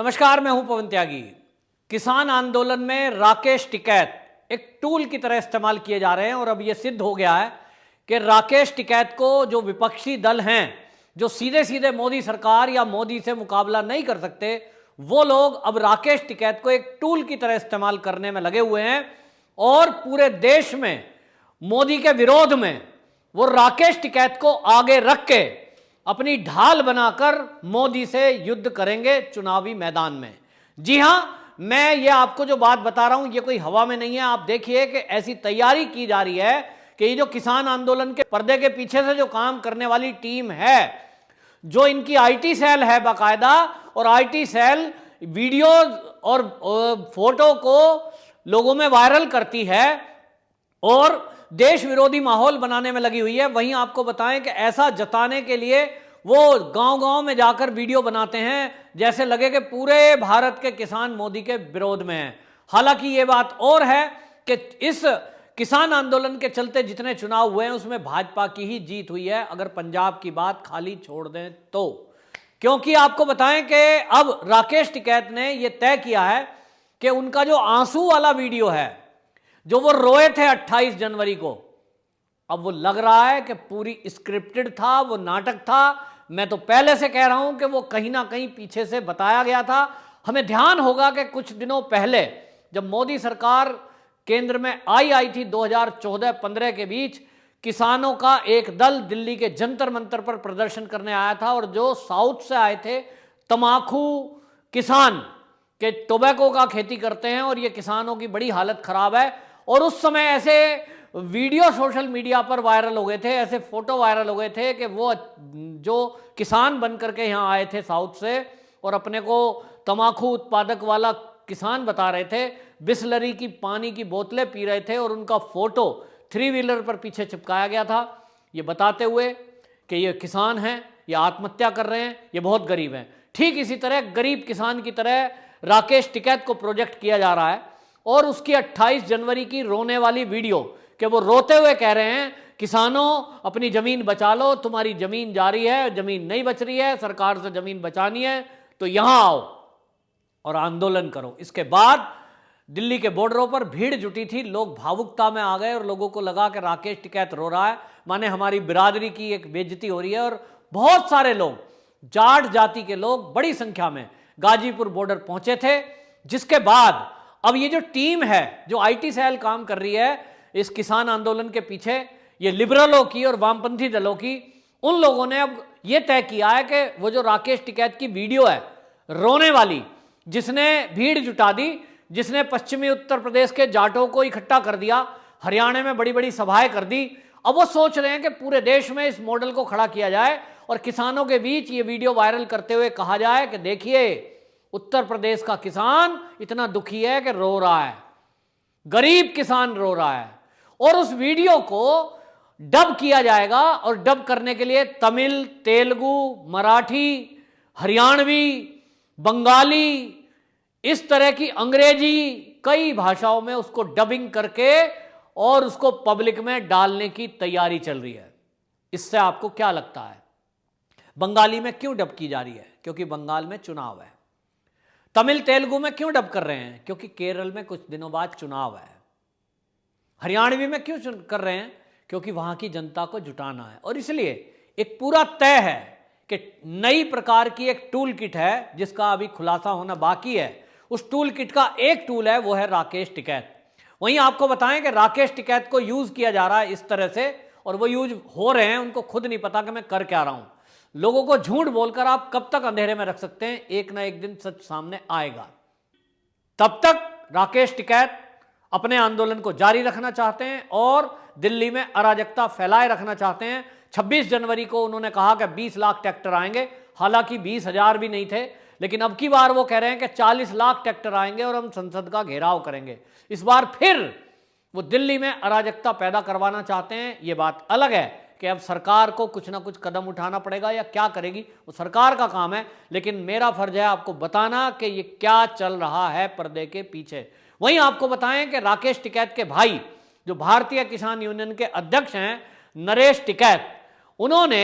नमस्कार, मैं हूं पवन त्यागी। किसान आंदोलन में राकेश टिकैत एक टूल की तरह इस्तेमाल किए जा रहे हैं और अब यह सिद्ध हो गया है कि राकेश टिकैत को जो विपक्षी दल हैं, जो सीधे सीधे मोदी सरकार या मोदी से मुकाबला नहीं कर सकते, वो लोग अब राकेश टिकैत को एक टूल की तरह इस्तेमाल करने में लगे हुए हैं और पूरे देश में मोदी के विरोध में वो राकेश टिकैत को आगे रख के अपनी ढाल बनाकर मोदी से युद्ध करेंगे चुनावी मैदान में। जी हां, मैं ये आपको जो बात बता रहा हूं ये कोई हवा में नहीं है। आप देखिए कि ऐसी तैयारी की जा रही है कि ये जो किसान आंदोलन के पर्दे के पीछे से जो काम करने वाली टीम है, जो इनकी आईटी सेल है बाकायदा, और आईटी सेल वीडियो और फोटो को लोगों में वायरल करती है और देश विरोधी माहौल बनाने में लगी हुई है। वहीं आपको बताएं कि ऐसा जताने के लिए वो गांव-गांव में जाकर वीडियो बनाते हैं जैसे लगे कि पूरे भारत के किसान मोदी के विरोध में हैं। हालांकि ये बात और है कि इस किसान आंदोलन के चलते जितने चुनाव हुए हैं उसमें भाजपा की ही जीत हुई है, अगर पंजाब की बात खाली छोड़ दें तो। क्योंकि आपको बताएं कि अब राकेश टिकैत ने यह तय किया है कि उनका जो आंसू वाला वीडियो है, जो वो रोए थे 28 जनवरी को, अब वो लग रहा है कि पूरी स्क्रिप्टेड था, वो नाटक था। मैं तो पहले से कह रहा हूं कि वो कहीं ना कहीं पीछे से बताया गया था। हमें ध्यान होगा कि कुछ दिनों पहले जब मोदी सरकार केंद्र में आई थी 2014-15 के बीच, किसानों का एक दल दिल्ली के जंतर मंतर पर प्रदर्शन करने आया था और जो साउथ से आए थे, तमाकू किसान के टोबैको का खेती करते हैं और ये किसानों की बड़ी हालत खराब है। और उस समय ऐसे वीडियो सोशल मीडिया पर वायरल हो गए थे, ऐसे फोटो वायरल हो गए थे कि वो जो किसान बन करके यहाँ आए थे साउथ से और अपने को तमाकू उत्पादक वाला किसान बता रहे थे, बिसलरी की पानी की बोतलें पी रहे थे और उनका फोटो 3 व्हीलर पर पीछे चिपकाया गया था, ये बताते हुए कि ये किसान हैं, ये आत्महत्या कर रहे हैं, ये बहुत गरीब हैं। ठीक इसी तरह गरीब किसान की तरह राकेश टिकैत को प्रोजेक्ट किया जा रहा है और उसकी 28 जनवरी की रोने वाली वीडियो कि वो रोते हुए कह रहे हैं, किसानों अपनी जमीन बचा लो, तुम्हारी जमीन जा रही है, जमीन नहीं बच रही है, सरकार से जमीन बचानी है तो यहां आओ और आंदोलन करो। इसके बाद दिल्ली के बॉर्डरों पर भीड़ जुटी थी, लोग भावुकता में आ गए और लोगों को लगा कि राकेश टिकैत रो रहा है, माने हमारी बिरादरी की एक बेइज्जती हो रही है। और बहुत सारे लोग, जाट जाति के लोग बड़ी संख्या में गाजीपुर बॉर्डर पहुंचे थे। जिसके बाद अब ये जो टीम है, जो आईटी सेल काम कर रही है इस किसान आंदोलन के पीछे, ये लिबरलों की और वामपंथी दलों की, उन लोगों ने अब ये तय किया है कि वो जो राकेश टिकैत की वीडियो है रोने वाली, जिसने भीड़ जुटा दी, जिसने पश्चिमी उत्तर प्रदेश के जाटों को इकट्ठा कर दिया, हरियाणा में बड़ी बड़ी सभाएं कर दी, अब वो सोच रहे हैं कि पूरे देश में इस मॉडल को खड़ा किया जाए और किसानों के बीच ये वीडियो वायरल करते हुए कहा जाए कि देखिए उत्तर प्रदेश का किसान इतना दुखी है कि रो रहा है, गरीब किसान रो रहा है। और उस वीडियो को डब किया जाएगा और डब करने के लिए तमिल, तेलुगु, मराठी, हरियाणवी, बंगाली, इस तरह की अंग्रेजी कई भाषाओं में उसको डबिंग करके और उसको पब्लिक में डालने की तैयारी चल रही है। इससे आपको क्या लगता है? बंगाली में क्यों डब की जा रही है? क्योंकि बंगाल में चुनाव है। तमिल तेलुगु में क्यों डब कर रहे हैं? क्योंकि केरल में कुछ दिनों बाद चुनाव है। हरियाणवी में क्यों कर रहे हैं? क्योंकि वहां की जनता को जुटाना है। और इसलिए एक पूरा तय है कि नई प्रकार की एक टूल किट है जिसका अभी खुलासा होना बाकी है। उस टूल किट का एक टूल है, वो है राकेश टिकैत। वहीं आपको बताएं कि राकेश टिकैत को यूज किया जा रहा है इस तरह से, और वो यूज हो रहे हैं, उनको खुद नहीं पता कि मैं कर क्या रहा हूं। लोगों को झूठ बोलकर आप कब तक अंधेरे में रख सकते हैं? एक ना एक दिन सच सामने आएगा। तब तक राकेश टिकैत अपने आंदोलन को जारी रखना चाहते हैं और दिल्ली में अराजकता फैलाए रखना चाहते हैं। 26 जनवरी को उन्होंने कहा कि 20 लाख ट्रैक्टर आएंगे, हालांकि 20,000 भी नहीं थे, लेकिन अब की बार वो कह रहे हैं कि 40 लाख ट्रैक्टर आएंगे और हम संसद का घेराव करेंगे। इस बार फिर वो दिल्ली में अराजकता पैदा करवाना चाहते हैं। ये बात अलग है कि अब सरकार को कुछ ना कुछ कदम उठाना पड़ेगा या क्या करेगी वो सरकार का काम है, लेकिन मेरा फर्ज है आपको बताना कि ये क्या चल रहा है पर्दे के पीछे। वहीं आपको बताएं कि राकेश टिकैत के भाई, जो भारतीय किसान यूनियन के अध्यक्ष हैं नरेश टिकैत, उन्होंने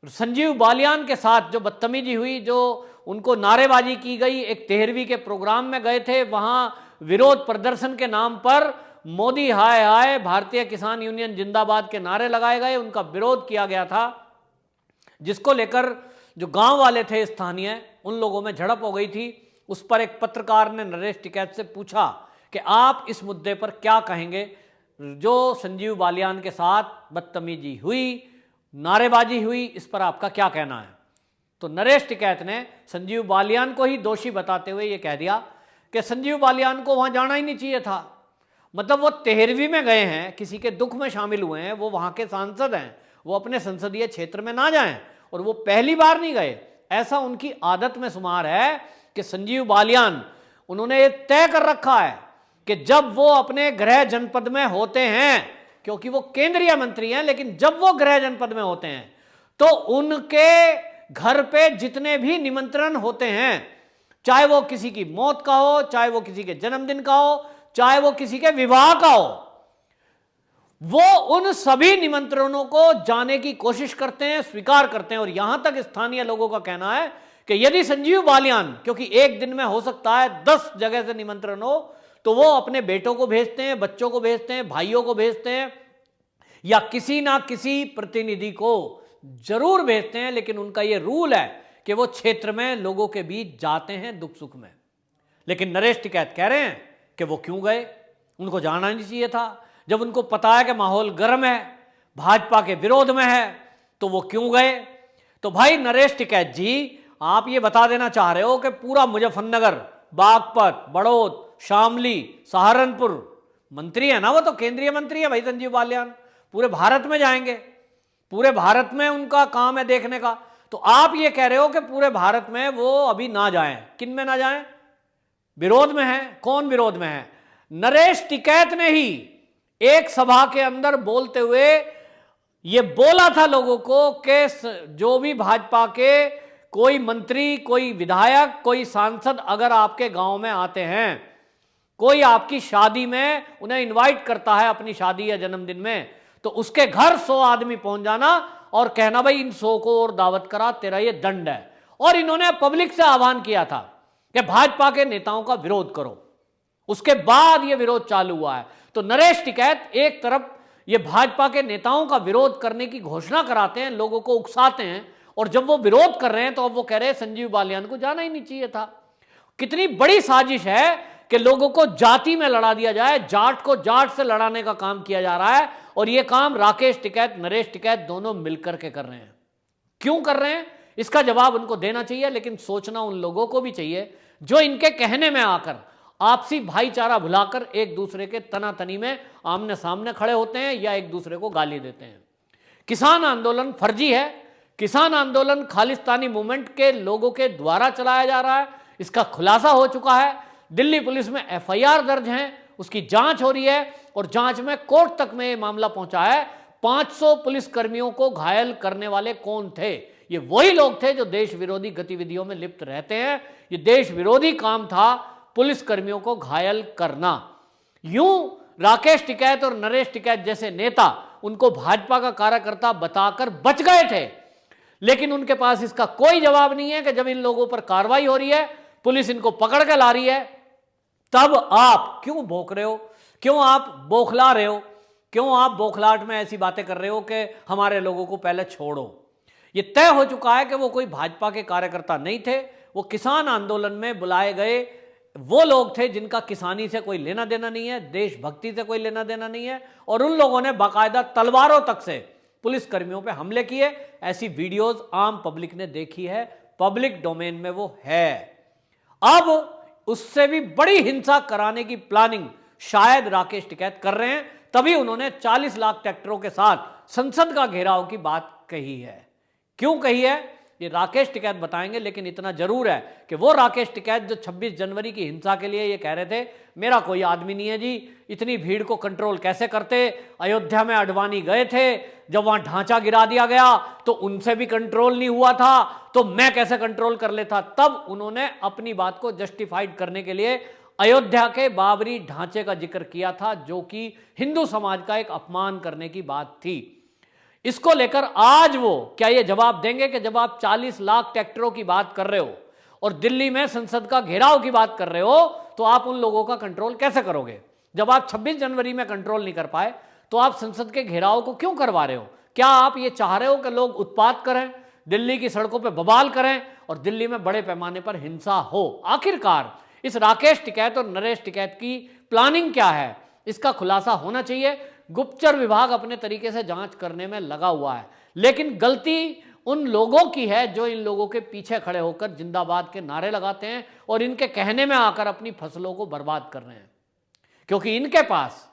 संजीव बालियान के साथ जो बदतमीजी हुई, जो उनको नारेबाजी की गई। एक 13वीं के प्रोग्राम में गए थे, वहां विरोध प्रदर्शन के नाम पर मोदी हाय हाय, भारतीय किसान यूनियन जिंदाबाद के नारे लगाए गए, उनका विरोध किया गया था, जिसको लेकर जो गांव वाले थे स्थानीय, उन लोगों में झड़प हो गई थी। उस पर एक पत्रकार ने नरेश टिकैत से पूछा कि आप इस मुद्दे पर क्या कहेंगे, जो संजीव बालियान के साथ बदतमीजी हुई, नारेबाजी हुई, इस पर आपका क्या कहना है। तो नरेश टिकैत ने संजीव बालियान को ही दोषी बताते हुए यह कह दिया कि संजीव बालियान को वहां जाना ही नहीं चाहिए था। मतलब वो 13वीं में गए हैं, किसी के दुख में शामिल हुए हैं, वो वहां के सांसद हैं, वो अपने संसदीय क्षेत्र में ना जाएं, और वो पहली बार नहीं गए। ऐसा उनकी आदत में शुमार है कि संजीव बालियान, उन्होंने ये तय कर रखा है कि जब वो अपने गृह जनपद में होते हैं, क्योंकि वो केंद्रीय मंत्री हैं, लेकिन जब वो गृह जनपद में होते हैं तो उनके घर पे जितने भी निमंत्रण होते हैं, चाहे वो किसी की मौत का हो, चाहे वो किसी के जन्मदिन का हो, चाहे वो किसी के विवाह का हो, वो उन सभी निमंत्रणों को जाने की कोशिश करते हैं, स्वीकार करते हैं। और यहां तक स्थानीय लोगों का कहना है कि यदि संजीव बालियान, क्योंकि एक दिन में हो सकता है 10 जगह से निमंत्रण हो, तो वो अपने बेटों को भेजते हैं, बच्चों को भेजते हैं, भाइयों को भेजते हैं, या किसी ना किसी प्रतिनिधि को जरूर भेजते हैं। लेकिन उनका यह रूल है कि वो क्षेत्र में लोगों के बीच जाते हैं दुख सुख में। लेकिन नरेश टिकैत कह रहे हैं कि वो क्यों गए, उनको जाना नहीं चाहिए था। जब उनको पता है कि माहौल गर्म है, भाजपा के विरोध में है, तो वो क्यों गए। तो भाई नरेश टिकैत जी, आप ये बता देना चाह रहे हो कि पूरा मुजफ्फरनगर, बागपत, बड़ौद, शामली, सहारनपुर, मंत्री है ना, वो तो केंद्रीय मंत्री है भाई संजीव बालियान, पूरे भारत में जाएंगे, पूरे भारत में उनका काम है देखने का। तो आप ये कह रहे हो कि पूरे भारत में वो अभी ना जाएं। किन में ना जाएं? विरोध में है। कौन विरोध में है? नरेश टिकैत ने ही एक सभा के अंदर बोलते हुए ये बोला था लोगों को कि जो भी भाजपा के कोई मंत्री, कोई विधायक, कोई सांसद अगर आपके गांव में आते हैं, कोई आपकी शादी में उन्हें इनवाइट करता है अपनी शादी या जन्मदिन में, तो उसके घर 100 आदमी पहुंच जाना और कहना भाई इन 100 को और दावत करा, तेरा ये दंड है। और इन्होंने पब्लिक से आह्वान किया था कि भाजपा के नेताओं का विरोध करो। उसके बाद ये विरोध चालू हुआ है। तो नरेश टिकैत एक तरफ ये भाजपा के नेताओं का विरोध करने की घोषणा कराते हैं, लोगों को उकसाते हैं, और जब वो विरोध कर रहे हैं तो अब वो कह रहे हैं संजीव बालियान को जाना ही नहीं चाहिए था। कितनी बड़ी साजिश है कि लोगों को जाति में लड़ा दिया जाए, जाट को जाट से लड़ाने का काम किया जा रहा है। और ये काम राकेश टिकैत, नरेश टिकैत दोनों मिलकर के कर रहे हैं। क्यों कर रहे हैं, इसका जवाब उनको देना चाहिए। लेकिन सोचना उन लोगों को भी चाहिए जो इनके कहने में आकर आपसी भाईचारा भुलाकर एक दूसरे के तनातनी में आमने सामने खड़े होते हैं या एक दूसरे को गाली देते हैं। किसान आंदोलन फर्जी है। किसान आंदोलन खालिस्तानी मूवमेंट के लोगों के द्वारा चलाया जा रहा है, इसका खुलासा हो चुका है। दिल्ली पुलिस में FIR दर्ज है, उसकी जांच हो रही है, और जांच में कोर्ट तक में यह मामला पहुंचा है। 500 पुलिस कर्मियों को घायल करने वाले कौन थे? ये वही लोग थे जो देश विरोधी गतिविधियों में लिप्त रहते हैं। ये देश विरोधी काम था पुलिस कर्मियों को घायल करना। यूं राकेश टिकैत और नरेश टिकैत जैसे नेता उनको भाजपा का कार्यकर्ता बताकर बच गए थे, लेकिन उनके पास इसका कोई जवाब नहीं है कि जब इन लोगों पर कार्रवाई हो रही है, पुलिस इनको पकड़ के ला रही है, तब आप क्यों भौंक रहे हो, क्यों आप बौखला रहे हो, क्यों आप बौखलाहट में ऐसी बातें कर रहे हो कि हमारे लोगों को पहले छोड़ो। ये तय हो चुका है कि वो कोई भाजपा के कार्यकर्ता नहीं थे, वो किसान आंदोलन में बुलाए गए वो लोग थे जिनका किसानी से कोई लेना देना नहीं है, देशभक्ति से कोई लेना देना नहीं है। और उन लोगों ने बाकायदा तलवारों तक से पुलिस कर्मियों पे हमले किए। ऐसी वीडियोस आम पब्लिक ने देखी है, पब्लिक डोमेन में वो है। अब उससे भी बड़ी हिंसा कराने की प्लानिंग शायद राकेश टिकैत कर रहे हैं, तभी उन्होंने 40 लाख ट्रैक्टरों के साथ संसद का घेराव की बात कही है। क्यों कही है ये राकेश टिकैत बताएंगे, लेकिन इतना जरूर है कि वो राकेश टिकैत जो 26 जनवरी की हिंसा के लिए ये कह रहे थे मेरा कोई आदमी नहीं है जी, इतनी भीड़ को कंट्रोल कैसे करते। अयोध्या में अडवाणी गए थे, जब वहां ढांचा गिरा दिया गया तो उनसे भी कंट्रोल नहीं हुआ था, तो मैं कैसे कंट्रोल कर लेता। तब उन्होंने अपनी बात को जस्टिफाइड करने के लिए अयोध्या के बाबरी ढांचे का जिक्र किया था, जो कि हिंदू समाज का एक अपमान करने की बात थी। इसको लेकर आज वो क्या ये जवाब देंगे कि जब आप 40 लाख ट्रैक्टरों की बात कर रहे हो और दिल्ली में संसद का घेराव की बात कर रहे हो, तो आप उन लोगों का कंट्रोल कैसे करोगे? जब आप 26 जनवरी में कंट्रोल नहीं कर पाए तो आप संसद के घेराव को क्यों करवा रहे हो? क्या आप ये चाह रहे हो कि लोग उत्पात करें, दिल्ली की सड़कों पर बवाल करें और दिल्ली में बड़े पैमाने पर हिंसा हो? आखिरकार इस राकेश टिकैत और नरेश टिकैत की प्लानिंग क्या है, इसका खुलासा होना चाहिए। गुप्तचर विभाग अपने तरीके से जांच करने में लगा हुआ है, लेकिन गलती उन लोगों की है जो इन लोगों के पीछे खड़े होकर जिंदाबाद के नारे लगाते हैं और इनके कहने में आकर अपनी फसलों को बर्बाद कर रहे हैं। क्योंकि इनके पास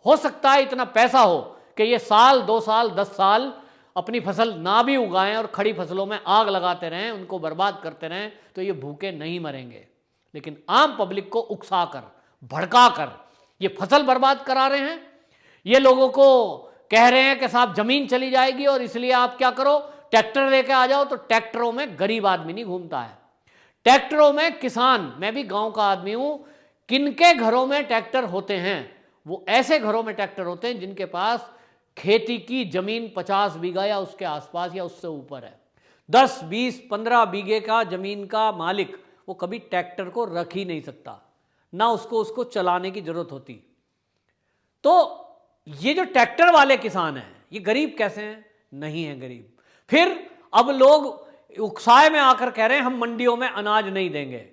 हो सकता है इतना पैसा हो कि ये साल 2 साल 10 साल अपनी फसल ना भी उगाएं और खड़ी फसलों में आग लगाते रहें, उनको बर्बाद करते रहें, तो ये भूखे नहीं मरेंगे। लेकिन आम पब्लिक को उकसाकर भड़काकर ये फसल बर्बाद करा रहे हैं। ये लोगों को कह रहे हैं कि साहब जमीन चली जाएगी और इसलिए आप क्या करो, ट्रैक्टर लेके आ जाओ। तो ट्रैक्टरों में गरीब आदमी नहीं घूमता है, ट्रैक्टरों में किसान। मैं भी गांव का आदमी हूं। किनके घरों में ट्रैक्टर होते हैं? वो ऐसे घरों में ट्रैक्टर होते हैं जिनके पास खेती की जमीन 50 बीघा या उसके आसपास या उससे ऊपर है। 10, 20, 15 बीघे का जमीन का मालिक वो कभी ट्रैक्टर को रख ही नहीं सकता, ना उसको चलाने की जरूरत होती। तो ये जो ट्रैक्टर वाले किसान हैं, ये गरीब कैसे हैं? नहीं है गरीब। फिर अब लोग उकसाए में आकर कह रहे हैं हम मंडियों में अनाज नहीं देंगे,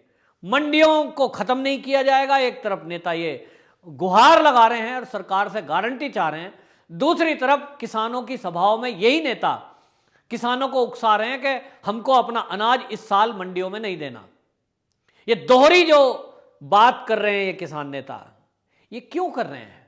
मंडियों को खत्म नहीं किया जाएगा। एक तरफ नेता ये गुहार लगा रहे हैं और सरकार से गारंटी चाह रहे हैं, दूसरी तरफ किसानों की सभाओं में यही नेता किसानों को उकसा रहे हैं कि हमको अपना अनाज इस साल मंडियों में नहीं देना। ये दोहरी जो बात कर रहे हैं ये किसान नेता, ये क्यों कर रहे हैं?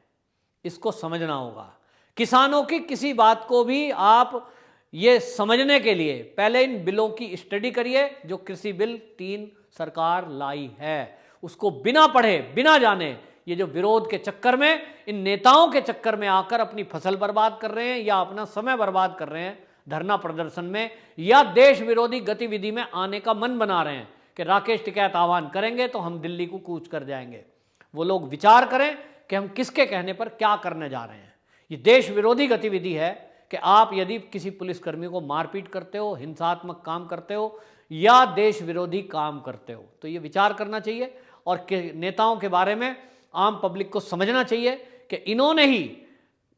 इसको समझना होगा। किसानों की किसी बात को भी आप ये समझने के लिए पहले इन बिलों की स्टडी करिए। जो कृषि बिल 3 सरकार लाई है, उसको बिना पढ़े बिना जाने ये जो विरोध के चक्कर में, इन नेताओं के चक्कर में आकर अपनी फसल बर्बाद कर रहे हैं या अपना समय बर्बाद कर रहे हैं धरना प्रदर्शन में, या देश विरोधी गतिविधि में आने का मन बना रहे हैं कि राकेश टिकैत आह्वान करेंगे तो हम दिल्ली को कूच कर जाएंगे। वो लोग विचार करें कि हम किसके कहने पर क्या करने जा रहे हैं। ये देश विरोधी गतिविधि है कि आप यदि किसी पुलिसकर्मी को मारपीट करते हो, हिंसात्मक काम करते हो या देश विरोधी काम करते हो, तो ये विचार करना चाहिए। और नेताओं के बारे में आम पब्लिक को समझना चाहिए कि इन्होंने ही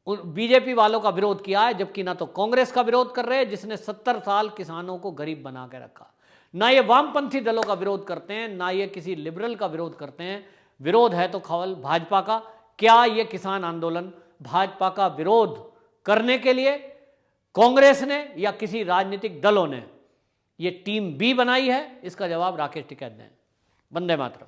बीजेपी वालों का विरोध किया है, जबकि ना तो कांग्रेस का विरोध कर रहे हैं जिसने 70 साल किसानों को गरीब बना के रखा, ना ये वामपंथी दलों का विरोध करते हैं, ना ये किसी लिबरल का विरोध करते हैं। विरोध है तो केवल भाजपा का। क्या ये किसान आंदोलन भाजपा का विरोध करने के लिए कांग्रेस ने या किसी राजनीतिक दलों ने ये टीम बी बनाई है? इसका जवाब राकेश टिकैत दें। वंदे मातरम।